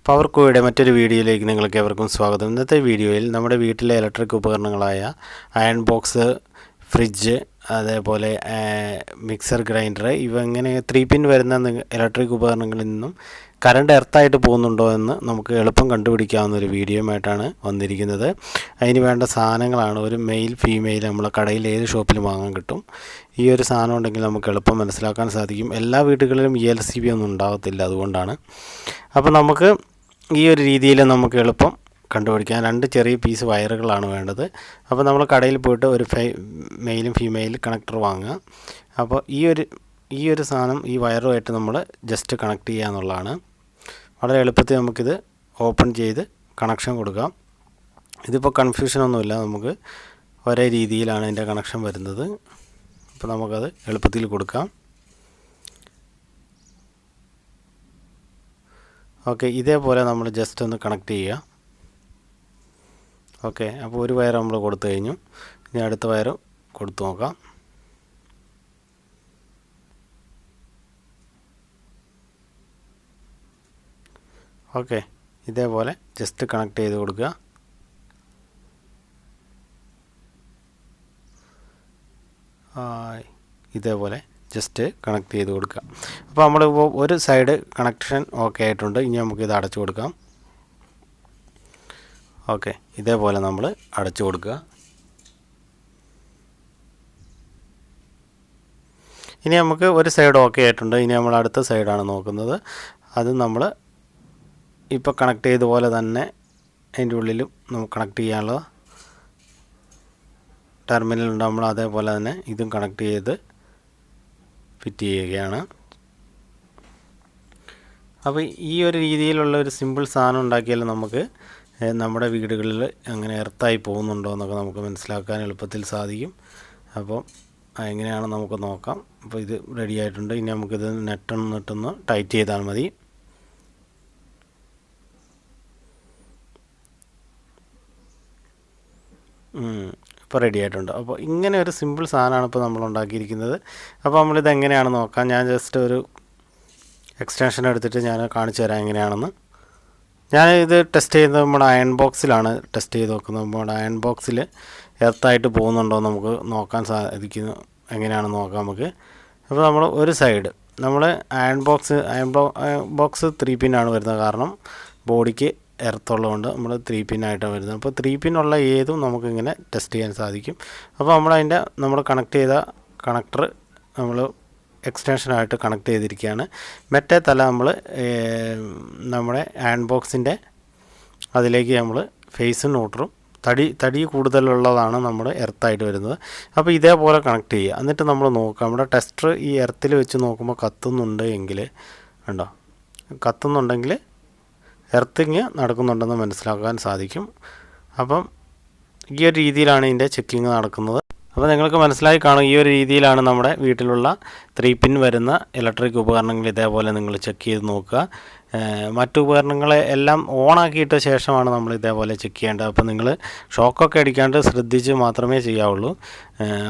Power കോയുടെ മറ്റൊരു വീഡിയോയിലേക്ക് നിങ്ങൾക്ക് ഏവർക്കും സ്വാഗതം. ഇന്നത്തെ വീഡിയോയിൽ നമ്മുടെ വീട്ടിലെ ഇലക്ട്രിക് ഉപകരണങ്ങളായ അയൺ ബോക്സ്, ഫ്രിഡ്ജ്, അതേപോലെ മിക്സർ ഗ്രൈൻഡർ, ഇവ ഇങ്ങനെ 3 പിൻ വരുന്ന ഇലക്ട്രിക് ഉപകരണങ്ങളിൽ നിന്നും കറണ്ട് എർത്തായിട്ട് പോകുന്നുണ്ടോ എന്ന് നമുക്ക് എളുപ്പം കണ്ടുപിടിക്കാവുന്ന ഒരു വീഡിയോയുമായിട്ടാണ് വന്നിരിക്കുന്നത്. അതിന് വേണ്ട സാധനങ്ങളാണ് ഒരു മെയിൽ ഫീമെയിൽ നമ്മളെ കടയിൽ ഏത് ഷോപ്പിലും വാങ്ങാൻ കിട്ടും. ഈ ഒരു സാധനം ഉണ്ടെങ്കിൽ നമുക്ക് എളുപ്പം മനസ്സിലാക്കാൻ സാധിക്കും. എല്ലാ വീടുകളിലും ELCB ഒന്നും ഉണ്ടാകത്തില്ല, അതുകൊണ്ടാണ്. അപ്പോൾ നമുക്ക് ഈ ഒരു രീതിയിൽ നമുക്ക് എളുപ്പം കണ്ടുപിടിക്കാൻ 2 ചെറിയ പീസ് വയറുകളാണ് വേണ്ടത്. അപ്പോൾ നമ്മൾ കടയിൽ പോയിട്ട് ഒരു മെയിലും ഫീമെയിൽ കണക്ടർ വാങ്ങുക. അപ്പോൾ ഈ ഒരു സാധനം ഈ വയറുമായിട്ട് നമ്മൾ ജസ്റ്റ് കണക്ട് ചെയ്യുക എന്നുള്ളതാണ്. വളരെ എളുപ്പത്തിൽ നമുക്കിത് ഓപ്പൺ ചെയ്ത് കണക്ഷൻ കൊടുക്കാം. ഇതിപ്പോൾ കൺഫ്യൂഷനൊന്നുമില്ല, നമുക്ക് ഒരേ രീതിയിലാണ് ഇതിൻ്റെ കണക്ഷൻ വരുന്നത്. അപ്പോൾ നമുക്കത് എളുപ്പത്തിൽ കൊടുക്കാം. ഓക്കെ, ഇതേപോലെ നമ്മൾ ജസ്റ്റ് ഒന്ന് കണക്ട് ചെയ്യുക. ഓക്കെ, അപ്പോൾ ഒരു വയർ നമ്മൾ കൊടുത്തു കഴിഞ്ഞു. ഇനി അടുത്ത വയർ കൊടുത്തു നോക്കാം. ഓക്കെ, ഇതേപോലെ ജസ്റ്റ് കണക്ട് ചെയ്ത് കൊടുക്കുക. ഇതേപോലെ ജസ്റ്റ് കണക്ട് ചെയ്ത് കൊടുക്കുക. അപ്പോൾ നമ്മളിപ്പോൾ ഒരു സൈഡ് കണക്ഷൻ ഓക്കെ ആയിട്ടുണ്ട്. ഇനി നമുക്കിത് അടച്ചു കൊടുക്കാം. ഓക്കെ, ഇതേപോലെ നമ്മൾ അടച്ചു കൊടുക്കുക. ഇനി നമുക്ക് ഒരു സൈഡ് ഓക്കെ ആയിട്ടുണ്ട്. ഇനി നമ്മൾ അടുത്ത സൈഡാണ് നോക്കുന്നത്. അത് നമ്മൾ ഇപ്പോൾ കണക്ട് ചെയ്ത പോലെ തന്നെ അതിൻ്റെ ഉള്ളിലും നമുക്ക് കണക്ട് ചെയ്യാനുള്ള ടെർമിനലുണ്ട്. നമ്മൾ അതേപോലെ തന്നെ ഇതും കണക്ട് ചെയ്ത് ഫിറ്റ് ചെയ്യുകയാണ്. അപ്പോൾ ഈ ഒരു രീതിയിലുള്ള ഒരു സിമ്പിൾ സാധനം ഉണ്ടാക്കിയാൽ നമുക്ക് നമ്മുടെ വീടുകളിൽ അങ്ങനെ എർത്തായി പോകുന്നുണ്ടോ എന്നൊക്കെ നമുക്ക് മനസ്സിലാക്കാൻ എളുപ്പത്തിൽ സാധിക്കും. അപ്പോൾ എങ്ങനെയാണ് നമുക്ക് നോക്കാം. അപ്പോൾ ഇത് റെഡി ആയിട്ടുണ്ട്. ഇനി നമുക്കിത് നെട്ടൊന്ന് ടൈറ്റ് ചെയ്താൽ മതി. ഇപ്പോൾ റെഡി ആയിട്ടുണ്ട്. അപ്പോൾ ഇങ്ങനെ ഒരു സിമ്പിൾ സാധനമാണ് ഇപ്പോൾ നമ്മൾ ഉണ്ടാക്കിയിരിക്കുന്നത്. അപ്പോൾ നമ്മളിത് എങ്ങനെയാണ് നോക്കാം. ഞാൻ ജസ്റ്റ് ഒരു എക്സ്റ്റൻഷൻ എടുത്തിട്ട് ഞാൻ കാണിച്ചു തരാം എങ്ങനെയാണെന്ന്. ഞാൻ ഇത് ടെസ്റ്റ് ചെയ്യുന്നത് നമ്മുടെ അയൺ ബോക്സിലാണ് ടെസ്റ്റ് ചെയ്ത് നോക്കുന്നത്. നമ്മുടെ അയൺ ബോക്സിൽ എർത്തായിട്ട് പോകുന്നുണ്ടോ നമുക്ക് നോക്കാൻ സാധിക്കുന്നു. എങ്ങനെയാണെന്ന് നോക്കാം നമുക്ക്. അപ്പോൾ നമ്മൾ ഒരു സൈഡ് നമ്മൾ അയൺ ബോക്സ് 3 പിന്നാണ് വരുന്നത്. കാരണം ബോഡിക്ക് എർത്തുള്ളതുകൊണ്ട് നമ്മൾ 3 പിന്നായിട്ടാണ് വരുന്നത്. അപ്പോൾ 3 പിന്നുള്ള ഏതും നമുക്കിങ്ങനെ ടെസ്റ്റ് ചെയ്യാൻ സാധിക്കും. അപ്പോൾ നമ്മൾ കണക്ട് ചെയ്ത കണക്ടർ നമ്മൾ എക്സ്റ്റൻഷനായിട്ട് കണക്ട് ചെയ്തിരിക്കുകയാണ്. മറ്റേ തല നമ്മൾ നമ്മുടെ അയൺ ബോക്സിൻ്റെ അതിലേക്ക് നമ്മൾ ഫേസും ന്യൂട്രും തടി കൂടുതലുള്ളതാണ് നമ്മൾ എർത്തായിട്ട് വരുന്നത്. അപ്പോൾ ഇതേപോലെ കണക്ട് ചെയ്യുക. എന്നിട്ട് നമ്മൾ നോക്കുക. നമ്മുടെ ടെസ്റ്റർ ഈ എർത്തിൽ വെച്ച് നോക്കുമ്പോൾ കത്തുന്നുണ്ട് എങ്കിൽ കണ്ടോ, കത്തുന്നുണ്ടെങ്കിൽ എർത്തിങ് നടക്കുന്നുണ്ടെന്ന് മനസ്സിലാക്കാൻ സാധിക്കും. അപ്പം ഈ ഒരു രീതിയിലാണ് ഇതിൻ്റെ ചെക്കിങ് നടക്കുന്നത്. അപ്പോൾ നിങ്ങൾക്ക് മനസ്സിലായി കാണും. ഈ ഒരു രീതിയിലാണ് നമ്മുടെ വീട്ടിലുള്ള 3 പിൻ വരുന്ന ഇലക്ട്രിക് ഉപകരണങ്ങൾ ഇതേപോലെ നിങ്ങൾ ചെക്ക് ചെയ്ത് നോക്കുക. മറ്റു ഉപകരണങ്ങളെ എല്ലാം ഓണാക്കിയിട്ട ശേഷമാണ് നമ്മൾ ഇതേപോലെ ചെക്ക് ചെയ്യേണ്ടത്. അപ്പോൾ നിങ്ങൾ ഷോക്കൊക്കെ അടിക്കാണ്ട് ശ്രദ്ധിച്ച് മാത്രമേ ചെയ്യാവുള്ളൂ.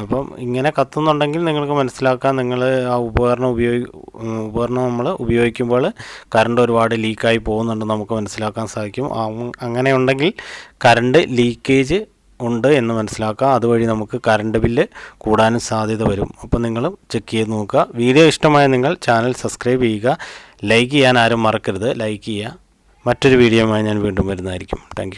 അപ്പം ഇങ്ങനെ കത്തുന്നുണ്ടെങ്കിൽ നിങ്ങൾക്ക് മനസ്സിലാക്കാം നിങ്ങൾ ആ ഉപകരണം നമ്മൾ ഉപയോഗിക്കുമ്പോൾ കറണ്ട് ഒരുപാട് ലീക്കായി പോകുന്നുണ്ടെന്ന് നമുക്ക് മനസ്സിലാക്കാൻ സാധിക്കും. അങ്ങനെ ഉണ്ടെങ്കിൽ കറണ്ട് ലീക്കേജ് ഉണ്ട് എന്ന് മനസ്സിലാക്കുക. അതുവഴി നമുക്ക് കറണ്ട് ബില്ല് കൂടാനും സാധ്യത വരും. അപ്പോൾ നിങ്ങളും ചെക്ക് ചെയ്ത് നോക്കുക. വീഡിയോ ഇഷ്ടമായ നിങ്ങൾ ചാനൽ സബ്സ്ക്രൈബ് ചെയ്യുക. ലൈക്ക് ചെയ്യാൻ ആരും മറക്കരുത്. ലൈക്ക് ചെയ്യുക. മറ്റൊരു വീഡിയോയുമായി ഞാൻ വീണ്ടും വരുന്നതായിരിക്കും. Thank you.